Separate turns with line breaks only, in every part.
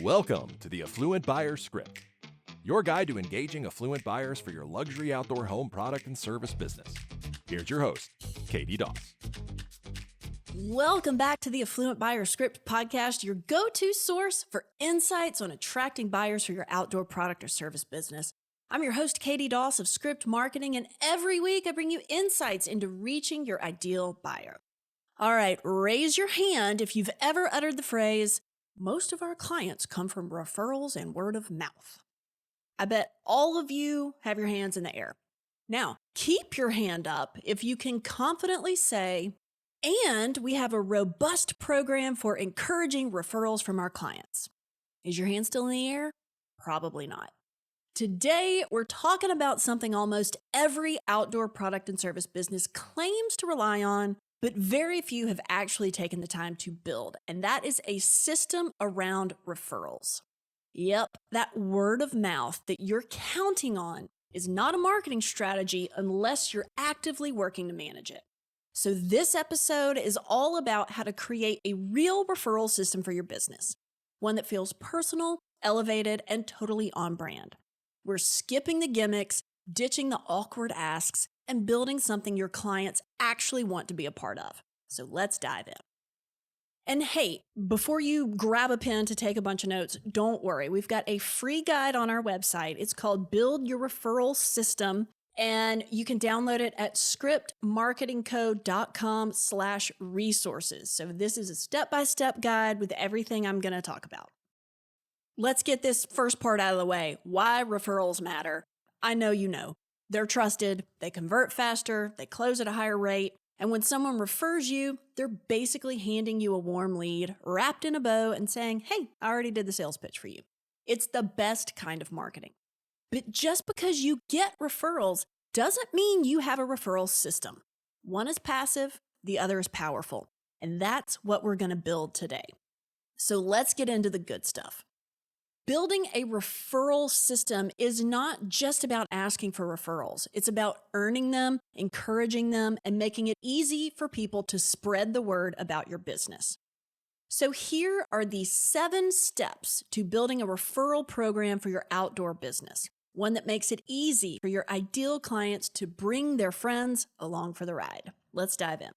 Welcome to the Affluent Buyer Script, your guide to engaging affluent buyers for your luxury outdoor home product and service business. Here's your host, Katy Doss.
Welcome back to the Affluent Buyer Script podcast, your go-to source for insights on attracting buyers for your outdoor product or service business. I'm your host, Katy Doss of Script Marketing, and every week I bring you insights into reaching your ideal buyer. All right, raise your hand if you've ever uttered the phrase, "Most of our clients come from referrals and word of mouth." I bet all of you have your hands in the air. Now, keep your hand up if you can confidently say, "And we have a robust program for encouraging referrals from our clients." Is your hand still in the air? Probably not. Today, we're talking about something almost every outdoor product and service business claims to rely on, but very few have actually taken the time to build, and that is a system around referrals. Yep, that word of mouth that you're counting on is not a marketing strategy unless you're actively working to manage it. So this episode is all about how to create a real referral system for your business, one that feels personal, elevated, and totally on brand. We're skipping the gimmicks, ditching the awkward asks, and building something your clients actually want to be a part of. So let's dive in. And hey, before you grab a pen to take a bunch of notes, don't worry. We've got a free guide on our website. It's called Build Your Referral System, and you can download it at scriptmarketingco.com/resources. So this is a step-by-step guide with everything I'm going to talk about. Let's get this first part out of the way. Why referrals matter. I know you know. They're trusted, they convert faster, they close at a higher rate, and when someone refers you, they're basically handing you a warm lead, wrapped in a bow, and saying, "Hey, I already did the sales pitch for you." It's the best kind of marketing. But just because you get referrals doesn't mean you have a referral system. One is passive, the other is powerful, and that's what we're going to build today. So let's get into the good stuff. Building a referral system is not just about asking for referrals. It's about earning them, encouraging them, and making it easy for people to spread the word about your business. So here are the 7 steps to building a referral program for your outdoor business, one that makes it easy for your ideal clients to bring their friends along for the ride. Let's dive in.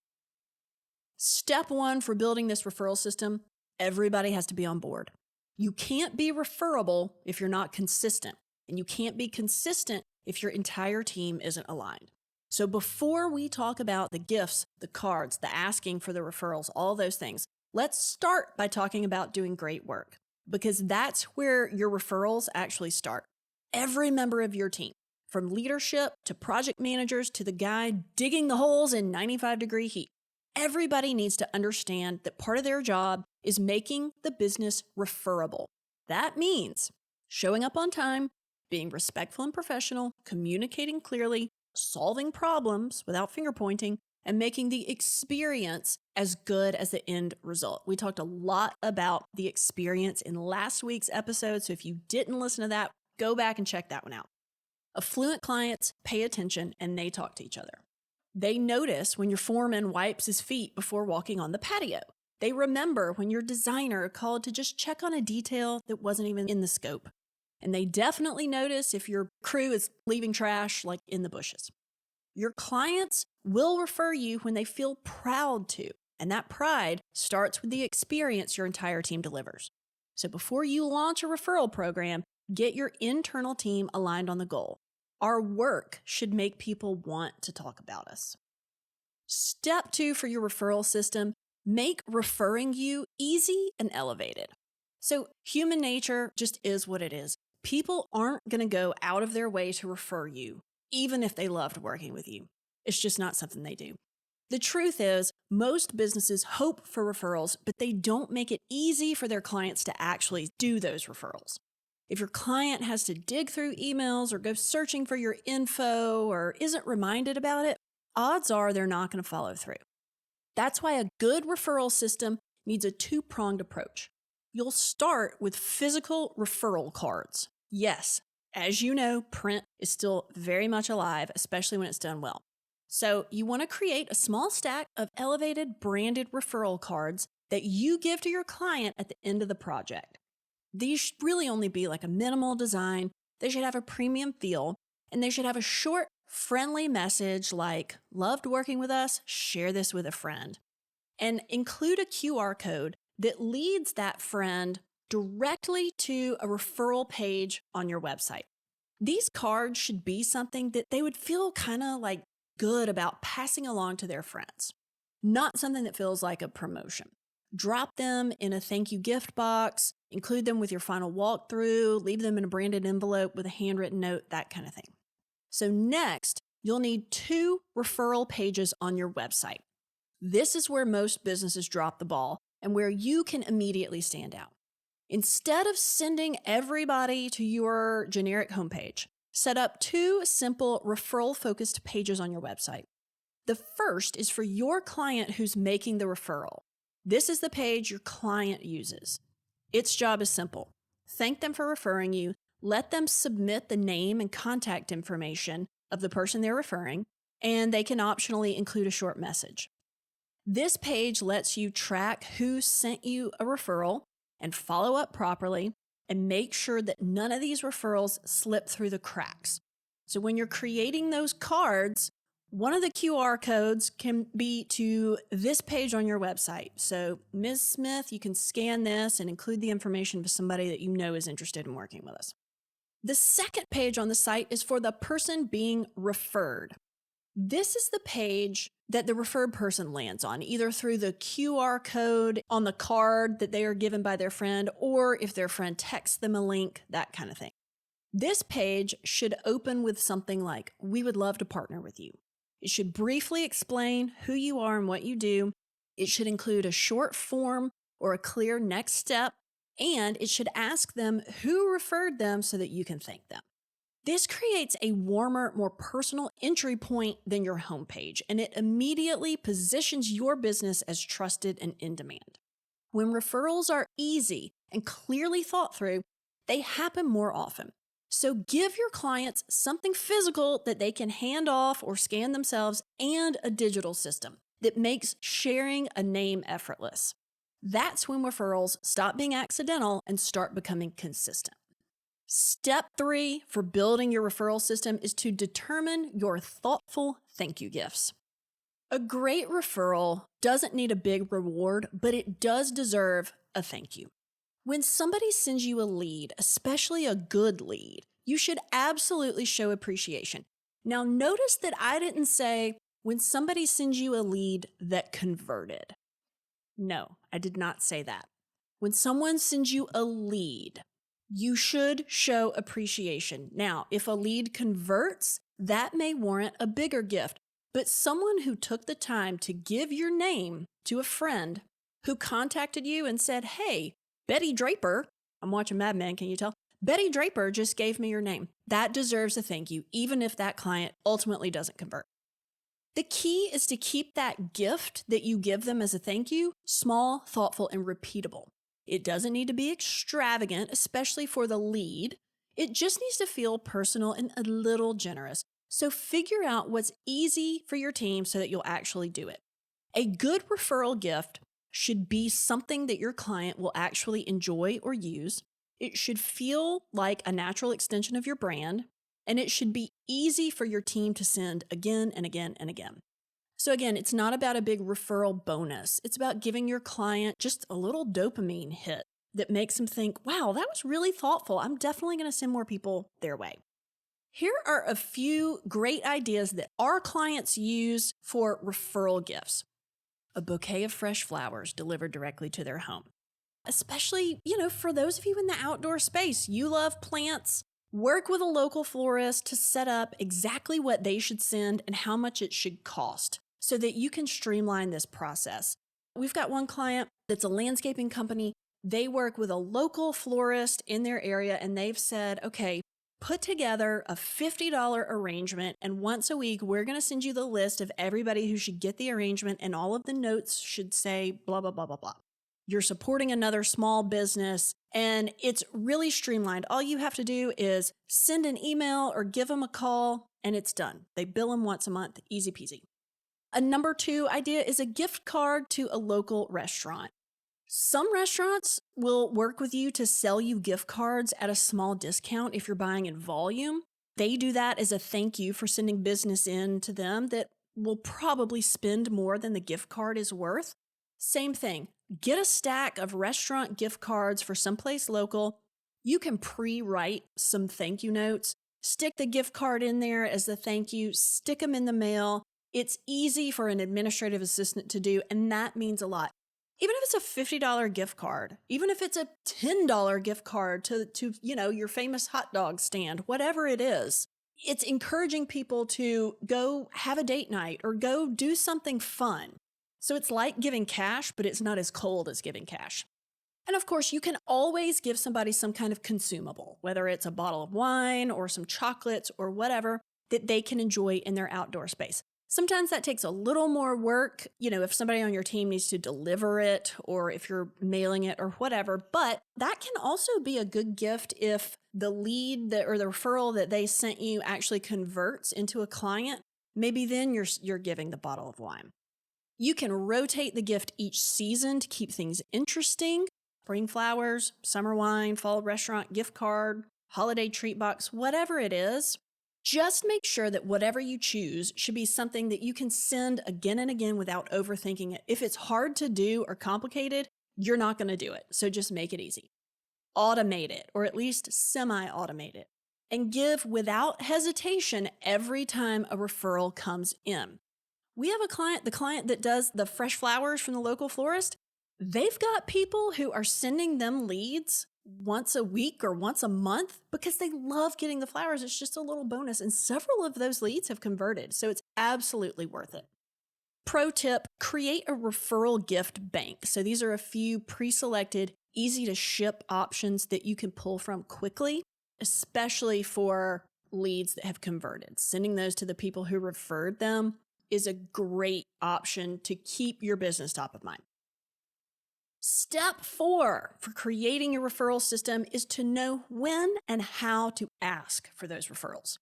Step 1 for building this referral system, everybody has to be on board. You can't be referable if you're not consistent, and you can't be consistent if your entire team isn't aligned. So before we talk about the gifts, the cards, the asking for the referrals, all those things, let's start by talking about doing great work, because that's where your referrals actually start. Every member of your team, from leadership to project managers to the guy digging the holes in 95-degree heat, everybody needs to understand that part of their job is making the business referable. That means showing up on time, being respectful and professional, communicating clearly, solving problems without finger pointing, and making the experience as good as the end result. We talked a lot about the experience in last week's episode, so if you didn't listen to that, go back and check that one out. Affluent clients pay attention and they talk to each other. They notice when your foreman wipes his feet before walking on the patio. They remember when your designer called to just check on a detail that wasn't even in the scope. And they definitely notice if your crew is leaving trash like in the bushes. Your clients will refer you when they feel proud to. And that pride starts with the experience your entire team delivers. So before you launch a referral program, get your internal team aligned on the goal. Our work should make people want to talk about us. Step 2 for your referral system, make referring you easy and elevated. So human nature just is what it is. People aren't going to go out of their way to refer you, even if they loved working with you. It's just not something they do. The truth is, most businesses hope for referrals, but they don't make it easy for their clients to actually do those referrals. If your client has to dig through emails or go searching for your info or isn't reminded about it, odds are they're not going to follow through. That's why a good referral system needs a 2-pronged approach. You'll start with physical referral cards. Yes, as you know, print is still very much alive, especially when it's done well. So you want to create a small stack of elevated branded referral cards that you give to your client at the end of the project. These should really only be like a minimal design. They should have a premium feel, and they should have a short, friendly message like, loved working with us, share this with a friend. And include a QR code that leads that friend directly to a referral page on your website. These cards should be something that they would feel kind of like good about passing along to their friends, not something that feels like a promotion. Drop them in a thank you gift box, include them with your final walkthrough, leave them in a branded envelope with a handwritten note, that kind of thing. So next, you'll need 2 referral pages on your website. This is where most businesses drop the ball and where you can immediately stand out. Instead of sending everybody to your generic homepage, set up 2 simple referral-focused pages on your website. The first is for your client who's making the referral. This is the page your client uses. Its job is simple. Thank them for referring you. Let them submit the name and contact information of the person they're referring, and they can optionally include a short message. This page lets you track who sent you a referral and follow up properly and make sure that none of these referrals slip through the cracks. So when you're creating those cards, one of the QR codes can be to this page on your website. So, Ms. Smith, you can scan this and include the information for somebody that you know is interested in working with us. The second page on the site is for the person being referred. This is the page that the referred person lands on, either through the QR code on the card that they are given by their friend, or if their friend texts them a link, that kind of thing. This page should open with something like, "We would love to partner with you." It should briefly explain who you are and what you do. It should include a short form or a clear next step, and it should ask them who referred them so that you can thank them. This creates a warmer, more personal entry point than your homepage, and it immediately positions your business as trusted and in demand. When referrals are easy and clearly thought through, they happen more often. So give your clients something physical that they can hand off or scan themselves, and a digital system that makes sharing a name effortless. That's when referrals stop being accidental and start becoming consistent. Step 3 for building your referral system is to determine your thoughtful thank you gifts. A great referral doesn't need a big reward, but it does deserve a thank you. When somebody sends you a lead, especially a good lead, you should absolutely show appreciation. Now, notice that I didn't say when somebody sends you a lead that converted. No, I did not say that. When someone sends you a lead, you should show appreciation. Now, if a lead converts, that may warrant a bigger gift, but someone who took the time to give your name to a friend who contacted you and said, "Hey, Betty Draper," I'm watching Mad Men, can you tell? "Betty Draper just gave me your name." That deserves a thank you, even if that client ultimately doesn't convert. The key is to keep that gift that you give them as a thank you small, thoughtful, and repeatable. It doesn't need to be extravagant, especially for the lead. It just needs to feel personal and a little generous. So figure out what's easy for your team so that you'll actually do it. A good referral gift should be something that your client will actually enjoy or use. It should feel like a natural extension of your brand, and it should be easy for your team to send again and again and again. So again, it's not about a big referral bonus. It's about giving your client just a little dopamine hit that makes them think, wow, that was really thoughtful. I'm definitely going to send more people their way. Here are a few great ideas that our clients use for referral gifts. A bouquet of fresh flowers delivered directly to their home. Especially, for those of you in the outdoor space, you love plants. Work with a local florist to set up exactly what they should send and how much it should cost so that you can streamline this process. We've got one client that's a landscaping company. They work with a local florist in their area, and they've said, okay, put together a $50 arrangement, and once a week, we're going to send you the list of everybody who should get the arrangement, and all of the notes should say blah, blah, blah, blah, blah. You're supporting another small business, and it's really streamlined. All you have to do is send an email or give them a call, and it's done. They bill them once a month, easy peasy. A number 2 idea is a gift card to a local restaurant. Some restaurants will work with you to sell you gift cards at a small discount if you're buying in volume. They do that as a thank you for sending business in to them that will probably spend more than the gift card is worth. Same thing. Get a stack of restaurant gift cards for someplace local. You can pre-write some thank you notes, stick the gift card in there as the thank you, stick them in the mail. It's easy for an administrative assistant to do, and that means a lot. Even if it's a $50 gift card, even if it's a $10 gift card to your famous hot dog stand, whatever it is, it's encouraging people to go have a date night or go do something fun. So it's like giving cash, but it's not as cold as giving cash. And of course, you can always give somebody some kind of consumable, whether it's a bottle of wine or some chocolates or whatever that they can enjoy in their outdoor space. Sometimes that takes a little more work, if somebody on your team needs to deliver it or if you're mailing it or whatever, but that can also be a good gift if the lead or the referral that they sent you actually converts into a client. Maybe then you're giving the bottle of wine. You can rotate the gift each season to keep things interesting. Spring flowers, summer wine, fall restaurant gift card, holiday treat box, whatever it is. Just make sure that whatever you choose should be something that you can send again and again without overthinking it. If it's hard to do or complicated, you're not going to do it. So just make it easy. Automate it, or at least semi-automate it, and give without hesitation every time a referral comes in. We have the client that does the fresh flowers from the local florist. They've got people who are sending them leads once a week or once a month because they love getting the flowers. It's just a little bonus. And several of those leads have converted. So it's absolutely worth it. Pro tip, create a referral gift bank. So these are a few pre-selected, easy to ship options that you can pull from quickly, especially for leads that have converted. Sending those to the people who referred them is a great option to keep your business top of mind. Step 4 for creating your referral system is to know when and how to ask for those referrals.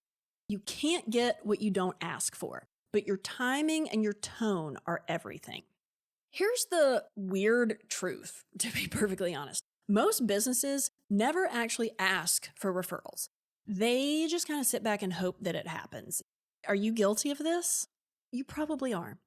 You can't get what you don't ask for, but your timing and your tone are everything. Here's the weird truth, to be perfectly honest. Most businesses never actually ask for referrals. They just kind of sit back and hope that it happens. Are you guilty of this? You probably are.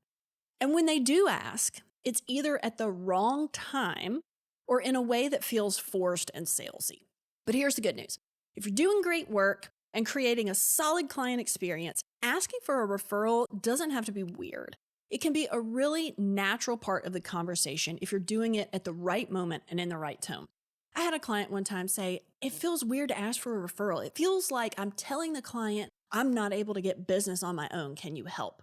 And when they do ask, it's either at the wrong time or in a way that feels forced and salesy. But here's the good news. If you're doing great work and creating a solid client experience, asking for a referral doesn't have to be weird. It can be a really natural part of the conversation if you're doing it at the right moment and in the right tone. I had a client one time say, it feels weird to ask for a referral. It feels like I'm telling the client, I'm not able to get business on my own. Can you help?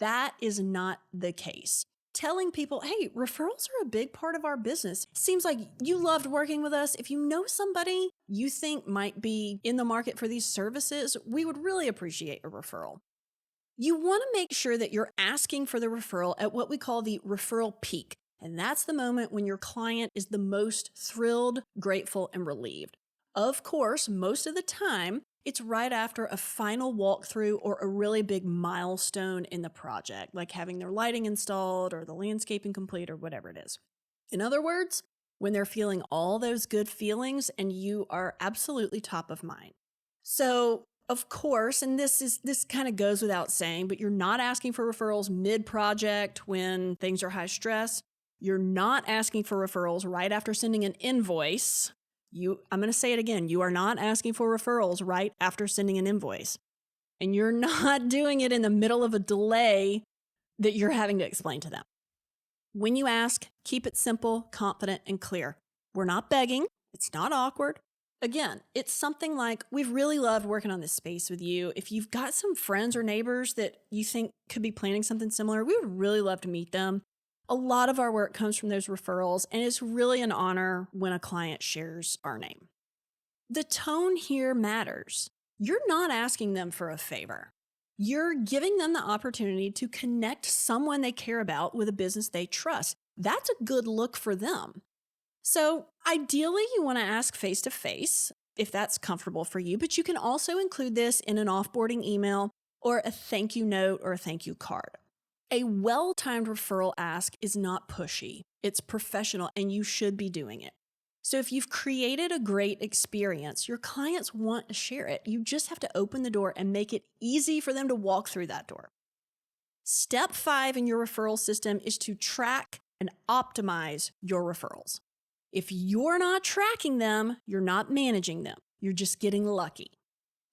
That is not the case. Telling people, hey, referrals are a big part of our business. Seems like you loved working with us. If you know somebody you think might be in the market for these services, we would really appreciate a referral. You want to make sure that you're asking for the referral at what we call the referral peak. And that's the moment when your client is the most thrilled, grateful, and relieved. Of course, most of the time, it's right after a final walkthrough or a really big milestone in the project, like having their lighting installed or the landscaping complete or whatever it is. In other words, when they're feeling all those good feelings and you are absolutely top of mind. So, of course, and this kind of goes without saying, but you're not asking for referrals mid-project when things are high stress. You're not asking for referrals right after sending an invoice. I'm going to say it again. You are not asking for referrals right after sending an invoice. And you're not doing it in the middle of a delay that you're having to explain to them. When you ask, keep it simple, confident, and clear. We're not begging. It's not awkward. Again, it's something like, we've really loved working on this space with you. If you've got some friends or neighbors that you think could be planning something similar, we would really love to meet them. A lot of our work comes from those referrals, and it's really an honor when a client shares our name. The tone here matters. You're not asking them for a favor. You're giving them the opportunity to connect someone they care about with a business they trust. That's a good look for them. So ideally, you want to ask face-to-face if that's comfortable for you, but you can also include this in an offboarding email or a thank you note or a thank you card. A well-timed referral ask is not pushy. It's professional and you should be doing it. So if you've created a great experience, your clients want to share it. You just have to open the door and make it easy for them to walk through that door. Step 5 in your referral system is to track and optimize your referrals. If you're not tracking them, you're not managing them. You're just getting lucky.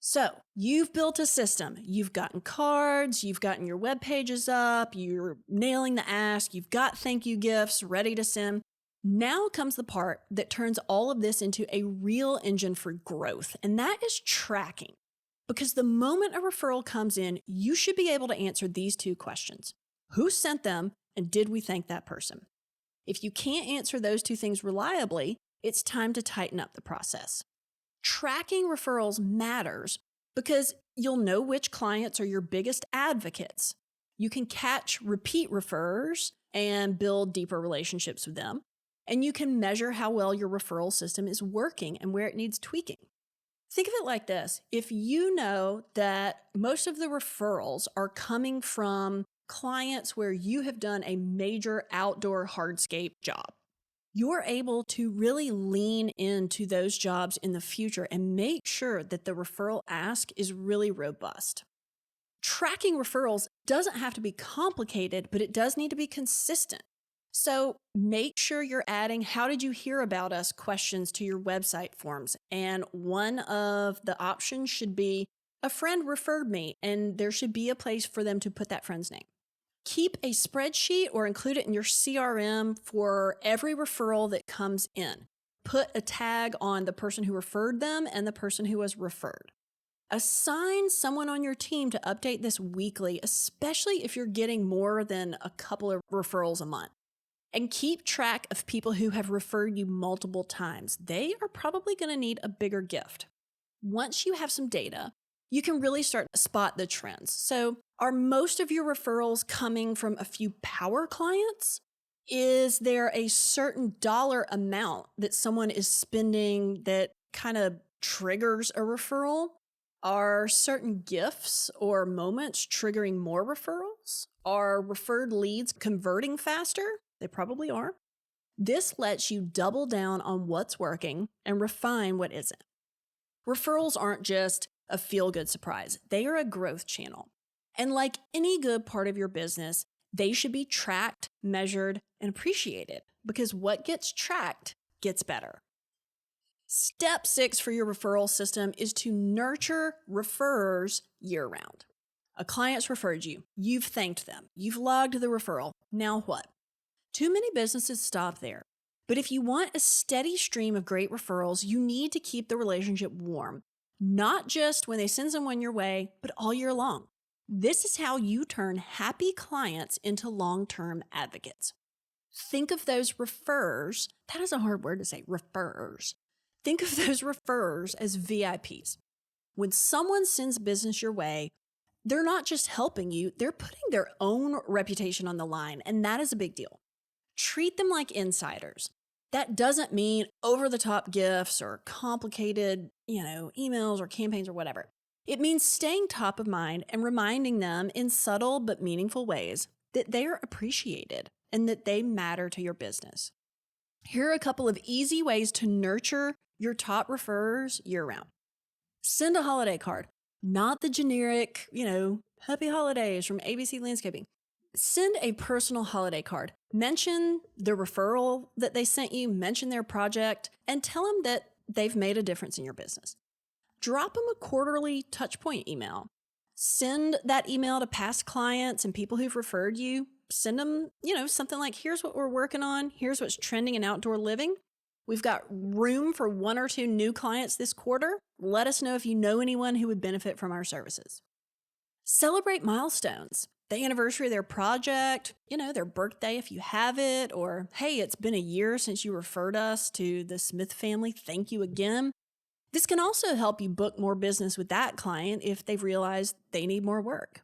So you've built a system. You've gotten cards, you've gotten your web pages up, you're nailing the ask, you've got thank you gifts ready to send. Now comes the part that turns all of this into a real engine for growth, and that is tracking. Because the moment a referral comes in, you should be able to answer these 2 questions. Who sent them, and did we thank that person? If you can't answer those 2 things reliably, it's time to tighten up the process. Tracking referrals matters because you'll know which clients are your biggest advocates. You can catch repeat referrers and build deeper relationships with them. And you can measure how well your referral system is working and where it needs tweaking. Think of it like this. If you know that most of the referrals are coming from clients where you have done a major outdoor hardscape job, you're able to really lean into those jobs in the future and make sure that the referral ask is really robust. Tracking referrals doesn't have to be complicated, but it does need to be consistent. So make sure you're adding "how did you hear about us" questions to your website forms. And one of the options should be "a friend referred me," and there should be a place for them to put that friend's name. Keep a spreadsheet or include it in your CRM for every referral that comes in. Put a tag on the person who referred them and the person who was referred. Assign someone on your team to update this weekly, especially if you're getting more than a couple of referrals a month. And keep track of people who have referred you multiple times. They are probably going to need a bigger gift. Once you have some data, you can really start to spot the trends. So, are most of your referrals coming from a few power clients? Is there a certain dollar amount that someone is spending that kind of triggers a referral? Are certain gifts or moments triggering more referrals? Are referred leads converting faster? They probably are. This lets you double down on what's working and refine what isn't. Referrals aren't just a feel-good surprise. They are a growth channel. And like any good part of your business, they should be tracked, measured, and appreciated because what gets tracked gets better. Step 6 for your referral system is to nurture referrers year-round. A client's referred you. You've thanked them. You've logged the referral. Now what? Too many businesses stop there. But if you want a steady stream of great referrals, you need to keep the relationship warm, not just when they send someone your way, but all year long. This is how you turn happy clients into long-term advocates. Think of those referrers. That is a hard word to say, referrers. Think of those referrers as VIPs. When someone sends business your way, they're not just helping you, they're putting their own reputation on the line, and that is a big deal. Treat them like insiders. That doesn't mean over-the-top gifts or complicated, emails or campaigns or whatever. It means staying top of mind and reminding them in subtle but meaningful ways that they are appreciated and that they matter to your business. Here are a couple of easy ways to nurture your top referrers year-round. Send a holiday card, not the generic, happy holidays from ABC Landscaping. Send a personal holiday card. Mention the referral that they sent you, mention their project, and tell them that they've made a difference in your business. Drop them a quarterly touchpoint email. Send that email to past clients and people who've referred you. Send them, something like, here's what we're working on. Here's what's trending in outdoor living. We've got room for 1 or 2 new clients this quarter. Let us know if you know anyone who would benefit from our services. Celebrate milestones. The anniversary of their project, their birthday if you have it, or hey, it's been a year since you referred us to the Smith family. Thank you again. This can also help you book more business with that client if they've realized they need more work.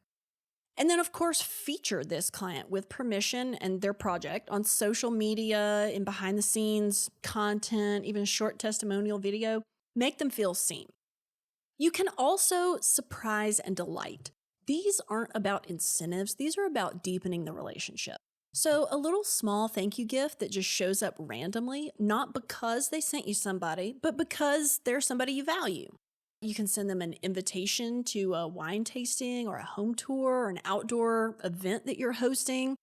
And then, of course, feature this client with permission and their project on social media, in behind-the-scenes content, even short testimonial video. Make them feel seen. You can also surprise and delight. These aren't about incentives. These are about deepening the relationship. So, a little small thank you gift that just shows up randomly, not because they sent you somebody, but because they're somebody you value. You can send them an invitation to a wine tasting or a home tour or an outdoor event that you're hosting.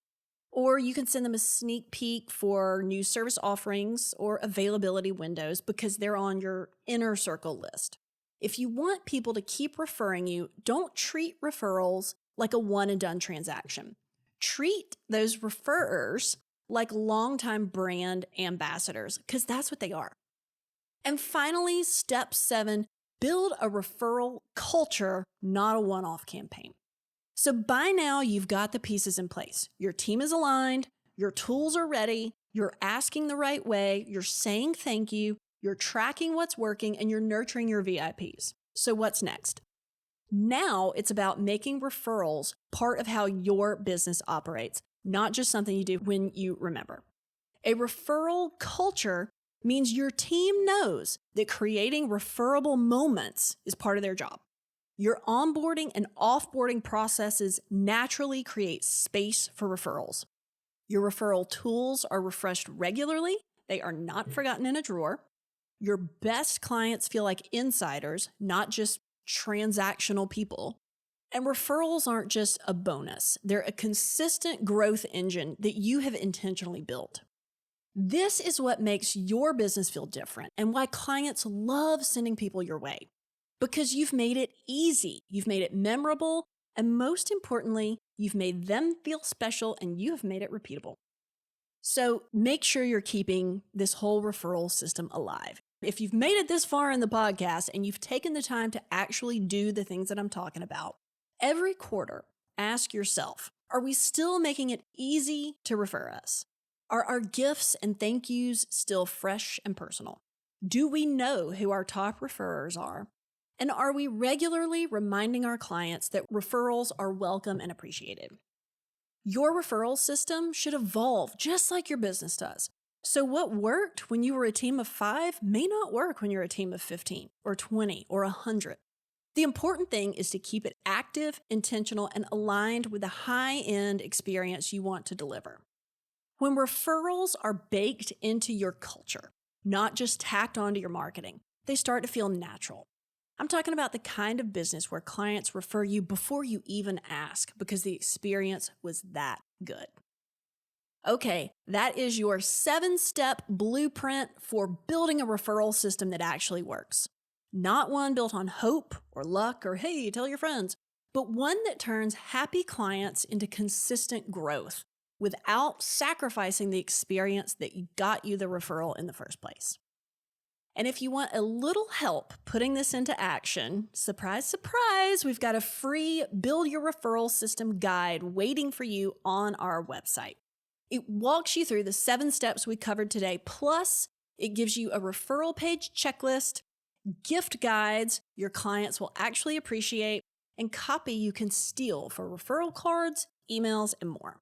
Or you can send them a sneak peek for new service offerings or availability windows because they're on your inner circle list. If you want people to keep referring you, don't treat referrals like a one and done transaction. Treat those referrers like longtime brand ambassadors because that's what they are. And finally, step 7, build a referral culture, not a one-off campaign. So by now, you've got the pieces in place. Your team is aligned, your tools are ready, you're asking the right way, you're saying thank you, you're tracking what's working, and you're nurturing your VIPs. So what's next? Now it's about making referrals part of how your business operates, not just something you do when you remember. A referral culture means your team knows that creating referable moments is part of their job. Your onboarding and offboarding processes naturally create space for referrals. Your referral tools are refreshed regularly. They are not forgotten in a drawer. Your best clients feel like insiders, not just transactional people. And referrals aren't just a bonus. They're a consistent growth engine that you have intentionally built. This is what makes your business feel different and why clients love sending people your way. Because you've made it easy, you've made it memorable, and most importantly, you've made them feel special and you have made it repeatable. So make sure you're keeping this whole referral system alive. If you've made it this far in the podcast and you've taken the time to actually do the things that I'm talking about, every quarter, ask yourself, are we still making it easy to refer us? Are our gifts and thank yous still fresh and personal? Do we know who our top referrers are? And are we regularly reminding our clients that referrals are welcome and appreciated? Your referral system should evolve just like your business does. So what worked when you were a team of 5 may not work when you're a team of 15 or 20 or 100. The important thing is to keep it active, intentional, and aligned with the high-end experience you want to deliver. When referrals are baked into your culture, not just tacked onto your marketing, they start to feel natural. I'm talking about the kind of business where clients refer you before you even ask because the experience was that good. Okay, that is your 7-step blueprint for building a referral system that actually works. Not one built on hope or luck or, hey, tell your friends, but one that turns happy clients into consistent growth without sacrificing the experience that got you the referral in the first place. And if you want a little help putting this into action, surprise, surprise, we've got a free Build Your Referral System guide waiting for you on our website. It walks you through the 7 steps we covered today, plus it gives you a referral page checklist, gift guides your clients will actually appreciate, and copy you can steal for referral cards, emails, and more.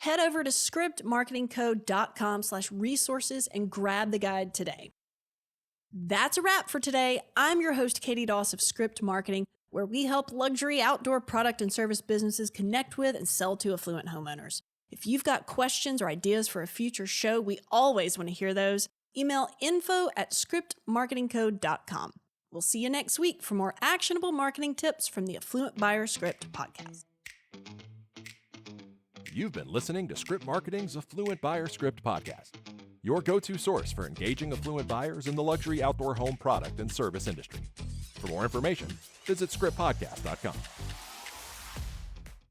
Head over to scriptmarketingcode.com/resources and grab the guide today. That's a wrap for today. I'm your host, Katy Doss of Script Marketing, where we help luxury outdoor product and service businesses connect with and sell to affluent homeowners. If you've got questions or ideas for a future show, we always want to hear those. Email info@scriptmarketingcode.com. We'll see you next week for more actionable marketing tips from the Affluent Buyer Script podcast.
You've been listening to Script Marketing's Affluent Buyer Script podcast, your go-to source for engaging affluent buyers in the luxury outdoor home product and service industry. For more information, visit scriptpodcast.com.